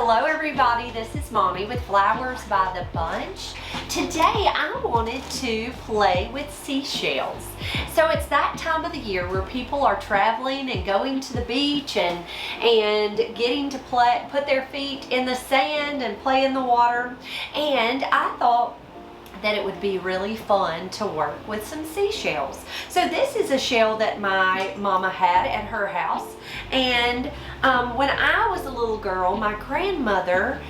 Hello everybody, this is Mommy with Flowers by the Bunch. Today I wanted to play with seashells. So it's that time of the year where people are traveling and going to the beach and getting to put their feet in the sand and play in the water. And I thought that it would be really fun to work with some seashells. So this is a shell that my mama had at her house, and when I was a little girl, my grandmother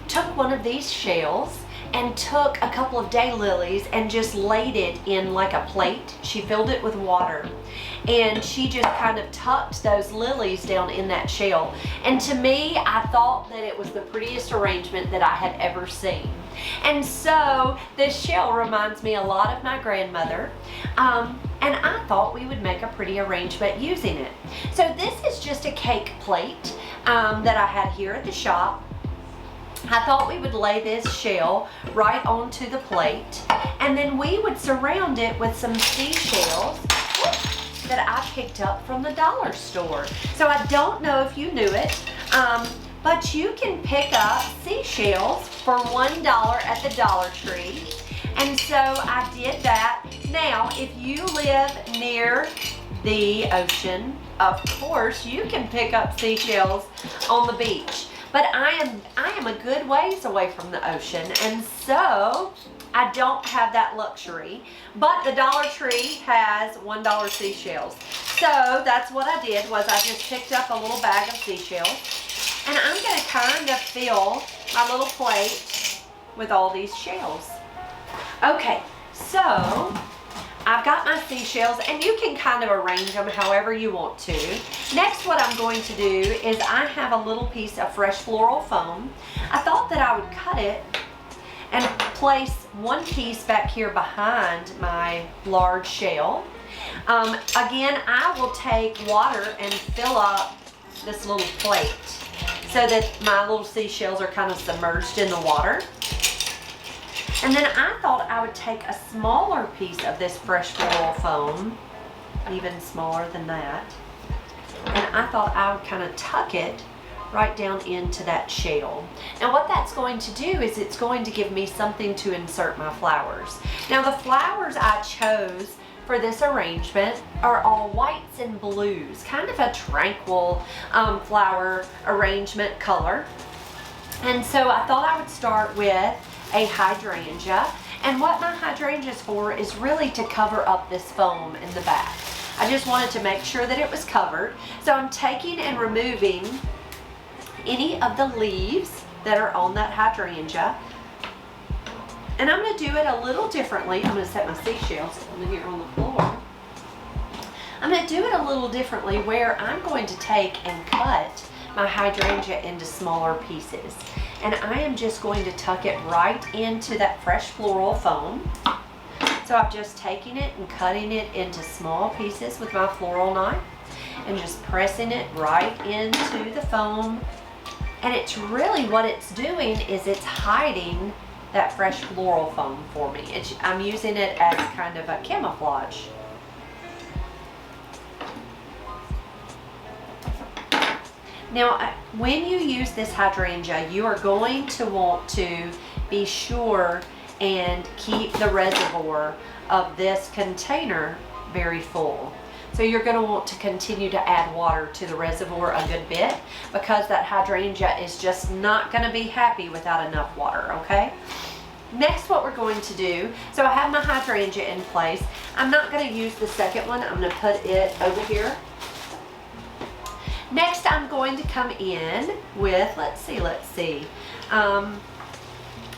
took one of these shells and took a couple of daylilies and just laid it in like a plate. She filled it with water and she just kind of tucked those lilies down in that shell. And to me, I thought that it was the prettiest arrangement that I had ever seen. And so this shell reminds me a lot of my grandmother, and I thought we would make a pretty arrangement using it. So this is just a cake plate that I had here at the shop. I thought we would lay this shell right onto the plate, and then we would surround it with some seashells that I picked up from the dollar store. So I don't know if you knew it, but you can pick up seashells for $1 at the Dollar Tree. And so I did that. Now, if you live near the ocean, of course, you can pick up seashells on the beach. But I am a good ways away from the ocean, and so I don't have that luxury. But the Dollar Tree has $1 seashells. So that's what I did, was I just picked up a little bag of seashells, and I'm going to kind of fill my little plate with all these shells. Okay, so I've got my seashells, and you can kind of arrange them however you want to. Next, what I'm going to do is I have a little piece of fresh floral foam. I thought that I would cut it and place one piece back here behind my large shell. Again, I will take water and fill up this little plate so that my little seashells are kind of submerged in the water. And then I thought I would take a smaller piece of this fresh floral foam, even smaller than that, and I thought I would kind of tuck it right down into that shell. Now what that's going to do is it's going to give me something to insert my flowers. Now the flowers I chose for this arrangement are all whites and blues, kind of a tranquil flower arrangement color. And so I thought I would start with a hydrangea, and what my hydrangea is for is really to cover up this foam in the back. I just wanted to make sure that it was covered. So I'm taking and removing any of the leaves that are on that hydrangea, and I'm going to do it a little differently. I'm going to set my seashells on here on the floor. I'm going to do it a little differently, where I'm going to take and cut my hydrangea into smaller pieces. And I am just going to tuck it right into that fresh floral foam. So I'm just taking it and cutting it into small pieces with my floral knife and just pressing it right into the foam. And it's really, what it's doing is it's hiding that fresh floral foam for me. I'm using it as kind of a camouflage. Now, when you use this hydrangea, you are going to want to be sure and keep the reservoir of this container very full. So you're going to want to continue to add water to the reservoir a good bit, because that hydrangea is just not going to be happy without enough water, okay? Next, what we're going to do, so I have my hydrangea in place. I'm not going to use the second one. I'm going to put it over here. Next, I'm going to come in with, let's see. I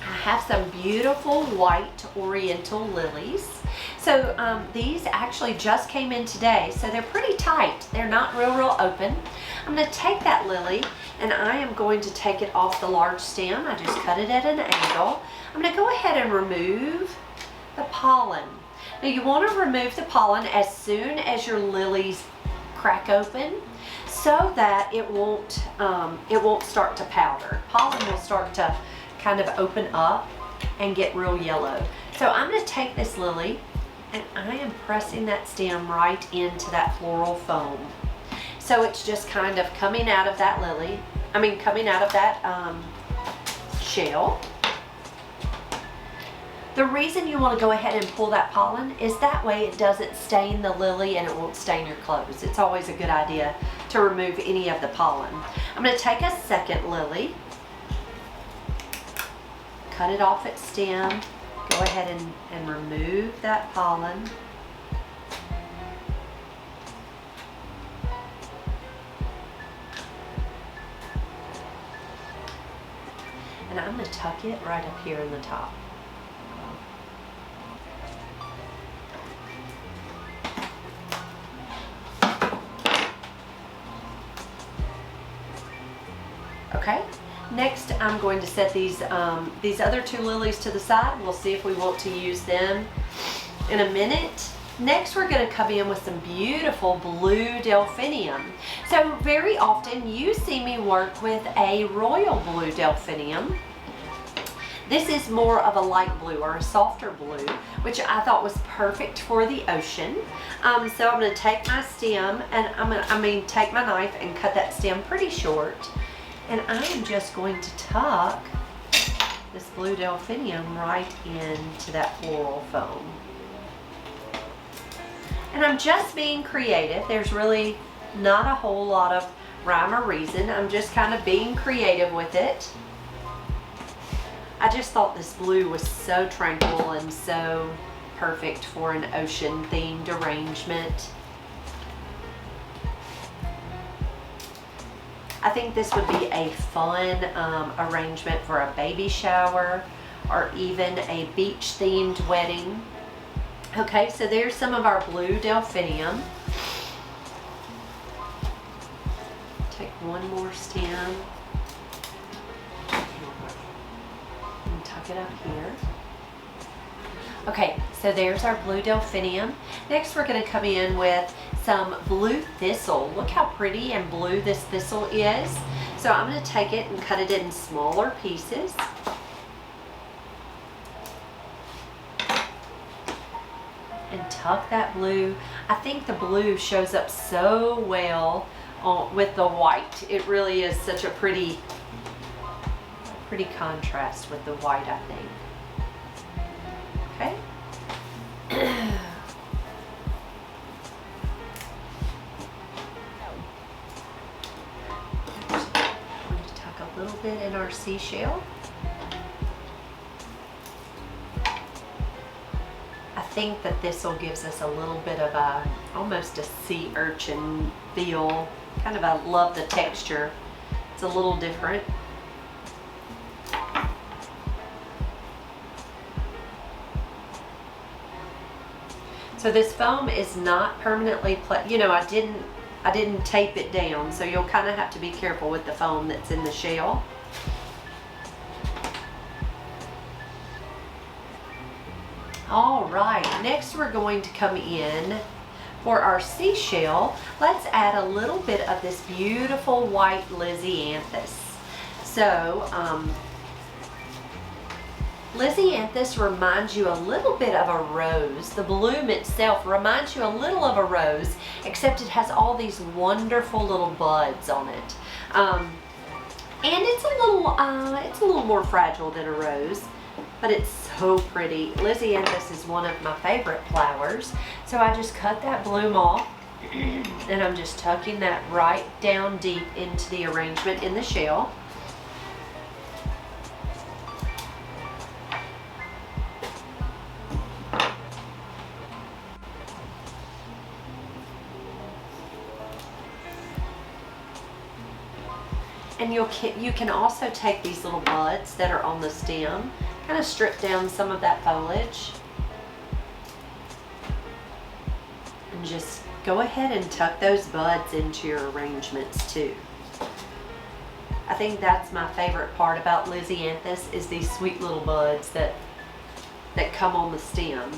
have some beautiful white Oriental Lilies. So these actually just came in today, so they're pretty tight. They're not real open. I'm going to take that lily, and I am going to take it off the large stem. I just cut it at an angle. I'm going to go ahead and remove the pollen. Now you want to remove the pollen as soon as your lilies crack open, so that it won't start to powder. Pollen will start to kind of open up and get real yellow. So I'm going to take this lily, and I am pressing that stem right into that floral foam. So it's just kind of coming out of that lily. coming out of that shell. The reason you want to go ahead and pull that pollen is that way it doesn't stain the lily and it won't stain your clothes. It's always a good idea to remove any of the pollen. I'm going to take a second lily, cut it off its stem, go ahead and remove that pollen. And I'm going to tuck it right up here in the top. Okay, next I'm going to set these other two lilies to the side. We'll see if we want to use them in a minute. Next we're going to come in with some beautiful blue Delphinium. So very often you see me work with a royal blue Delphinium. This is more of a light blue or a softer blue, which I thought was perfect for the ocean. So I'm going to take my stem and take my knife and cut that stem pretty short. And I'm just going to tuck this blue Delphinium right into that floral foam. And I'm just being creative. There's really not a whole lot of rhyme or reason. I'm just kind of being creative with it. I just thought this blue was so tranquil and so perfect for an ocean themed arrangement. I think this would be a fun arrangement for a baby shower or even a beach themed wedding. Okay, so there's some of our blue Delphinium. Take one more stem and tuck it up here. Okay, so there's our blue Delphinium. Next we're going to come in with some blue Thistle. Look how pretty and blue this Thistle is. So I'm going to take it and cut it in smaller pieces. And tuck that blue. I think the blue shows up so well with the white. It really is such a pretty contrast with the white, I think. Okay. Going to tuck a little bit in our seashell. I think that Thistle gives us a little bit of almost a sea urchin feel. Kind of, I love the texture. It's a little different. So this foam is not permanently, I didn't tape it down, so you'll kind of have to be careful with the foam that's in the shell. All right, next we're going to come in for our seashell. Let's add a little bit of this beautiful white Lizzie Anthis. So, Lizzie Anthis reminds you a little bit of a rose. The bloom itself reminds you a little of a rose, except it has all these wonderful little buds on it. And it's a little more fragile than a rose, but it's so pretty. Lizzie Anthis is one of my favorite flowers. So I just cut that bloom off, and I'm just tucking that right down deep into the arrangement in the shell. And you can also take these little buds that are on the stem, kind of strip down some of that foliage, and just go ahead and tuck those buds into your arrangements too. I think that's my favorite part about Lizzie Anthis is these sweet little buds that come on the stem.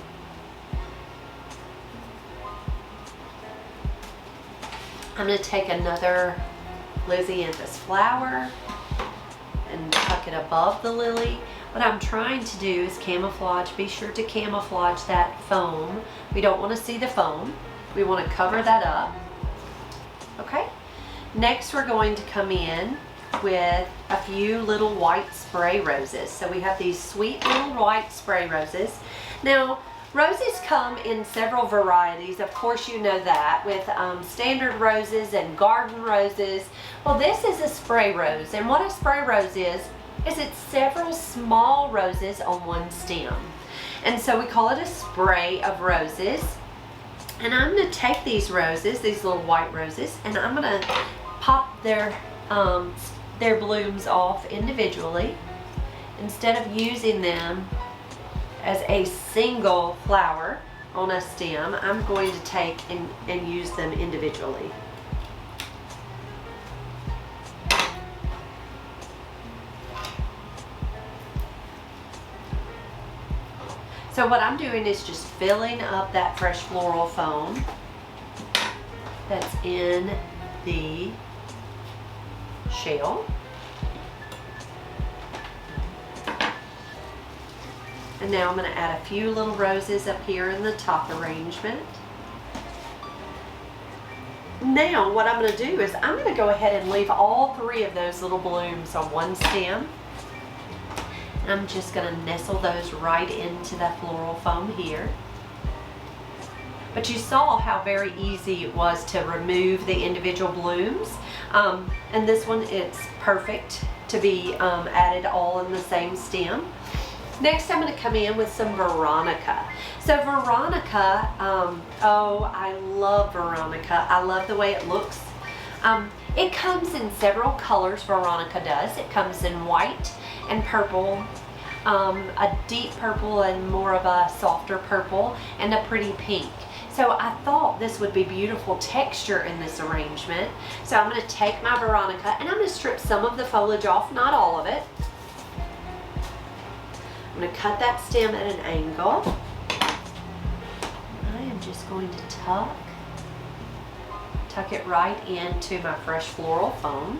I'm going to take another Lizzie Anthis flower and tuck it above the lily. What I'm trying to do is camouflage. Be sure to camouflage that foam. We don't want to see the foam. We want to cover that up. Okay. Next we're going to come in with a few little white spray roses. So we have these sweet little white spray roses. Now, roses come in several varieties. Of course, you know that, with standard roses and garden roses. Well, this is a spray rose, and what a spray rose is it's several small roses on one stem. And so we call it a spray of roses. And I'm going to take these roses, these little white roses, and I'm going to pop their blooms off individually instead of using them as a single flower on a stem. I'm going to take and use them individually. So what I'm doing is just filling up that fresh floral foam that's in the shell. And now I'm going to add a few little roses up here in the top arrangement. Now what I'm going to do is I'm going to go ahead and leave all three of those little blooms on one stem. I'm just going to nestle those right into that floral foam here. But you saw how very easy it was to remove the individual blooms. And this one, it's perfect to be added all in the same stem. Next, I'm going to come in with some Veronica. So Veronica, oh, I love Veronica. I love the way it looks. It comes in several colors, Veronica does. It comes in white and purple, a deep purple and more of a softer purple, and a pretty pink. So I thought this would be beautiful texture in this arrangement. So I'm going to take my Veronica and I'm going to strip some of the foliage off, not all of it. I'm going to cut that stem at an angle. I am just going to tuck it right into my fresh floral foam.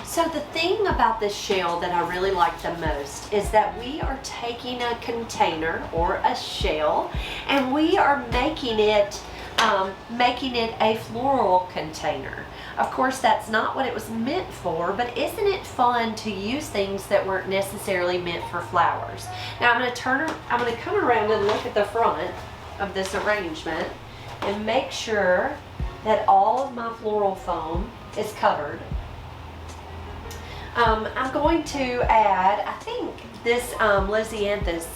So the thing about this shell that I really like the most is that we are taking a container or a shell and we are making it a floral container. Of course, that's not what it was meant for, but isn't it fun to use things that weren't necessarily meant for flowers? Now I'm going to come around and look at the front of this arrangement and make sure that all of my floral foam is covered. I'm going to add, I think this Lizzie Anthis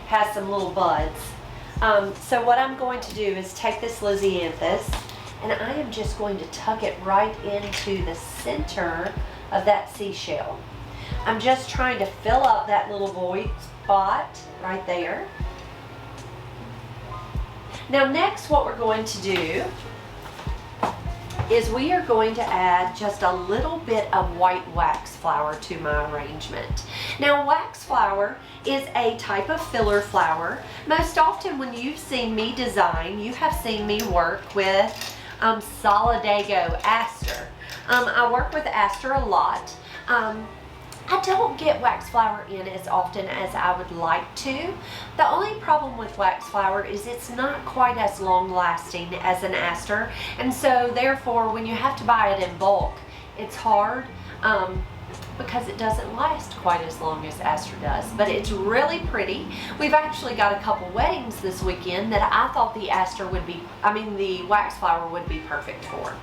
has some little buds. So what I'm going to do is take this Lizzie Anthis and I am just going to tuck it right into the center of that seashell. I'm just trying to fill up that little void spot right there. Now next what we're going to do is we are going to add just a little bit of white wax flower to my arrangement. Now wax flower is a type of filler flower. Most often when you've seen me design, you have seen me work with Solidago aster. I work with aster a lot. I don't get wax flower in as often as I would like to. The only problem with wax flower is it's not quite as long lasting as an aster, and so therefore when you have to buy it in bulk, it's hard because it doesn't last quite as long as aster does. But it's really pretty. We've actually got a couple weddings this weekend that I thought the the wax flower would be perfect for.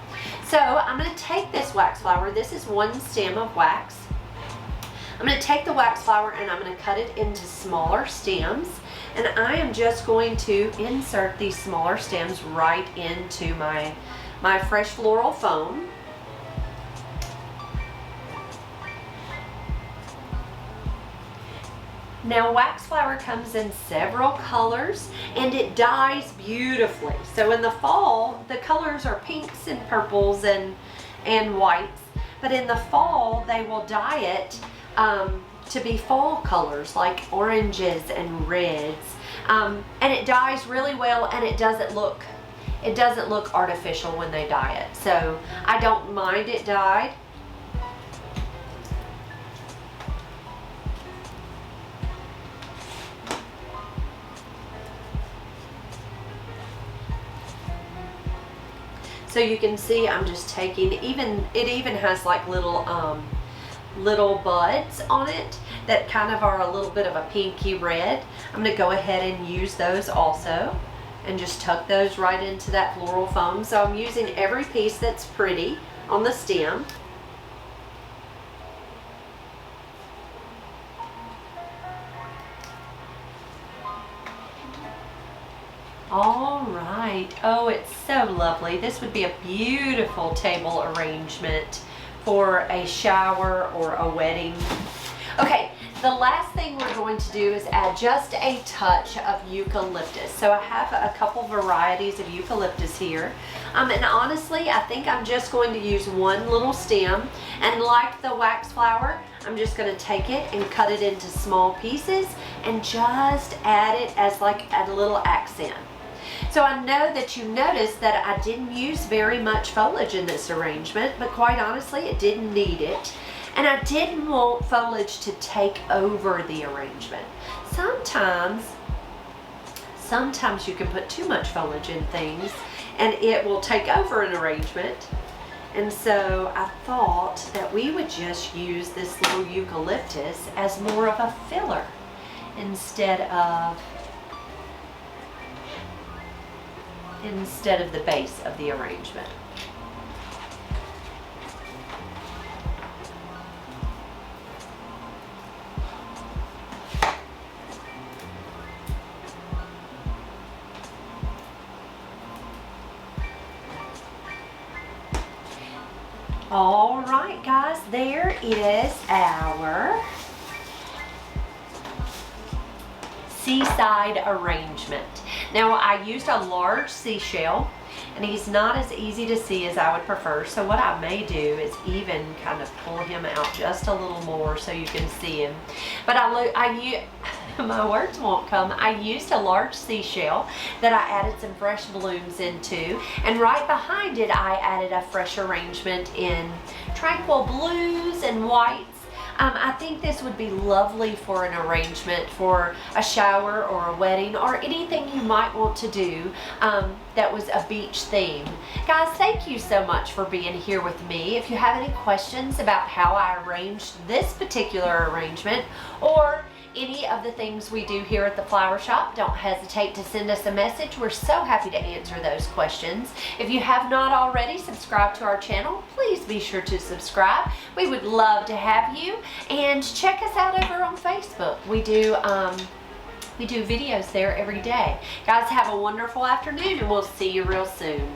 So I'm going to take this wax flower. This is one stem of wax. I'm going to take the wax flower and I'm going to cut it into smaller stems, and I am just going to insert these smaller stems right into my fresh floral foam. Now wax flower comes in several colors and it dyes beautifully. So in the fall the colors are pinks and purples and whites, but in the fall they will dye it to be fall colors like oranges and reds. And it dyes really well, and it doesn't look artificial when they dye it. So I don't mind it dyed. So you can see I'm just taking, it even has like little buds on it that kind of are a little bit of a pinky red. I'm going to go ahead and use those also and just tuck those right into that floral foam. So I'm using every piece that's pretty on the stem. All right. Oh, it's so lovely. This would be a beautiful table arrangement for a shower or a wedding. Okay, the last thing we're going to do is add just a touch of eucalyptus. So I have a couple varieties of eucalyptus here. And honestly, I think I'm just going to use one little stem. And like the wax flower, I'm just going to take it and cut it into small pieces and just add it as like a little accent. So I know that you noticed that I didn't use very much foliage in this arrangement, but quite honestly, it didn't need it. And I didn't want foliage to take over the arrangement. Sometimes you can put too much foliage in things and it will take over an arrangement. And so I thought that we would just use this little eucalyptus as more of a filler instead of the base of the arrangement. All right, guys, there is our seaside arrangement. Now I used a large seashell, and he's not as easy to see as I would prefer, so what I may do is even kind of pull him out just a little more so you can see him. But my words won't come. I used a large seashell that I added some fresh blooms into, and right behind it I added a fresh arrangement in tranquil blues and whites. I think this would be lovely for an arrangement for a shower or a wedding or anything you might want to do that was a beach theme. Guys, thank you so much for being here with me. If you have any questions about how I arranged this particular arrangement or any of the things we do here at the flower shop, don't hesitate to send us a message. We're so happy to answer those questions. If you have not already subscribed to our channel, please be sure to subscribe. We would love to have you, and check us out over on Facebook. We do videos there every day. Guys, have a wonderful afternoon, and we'll see you real soon.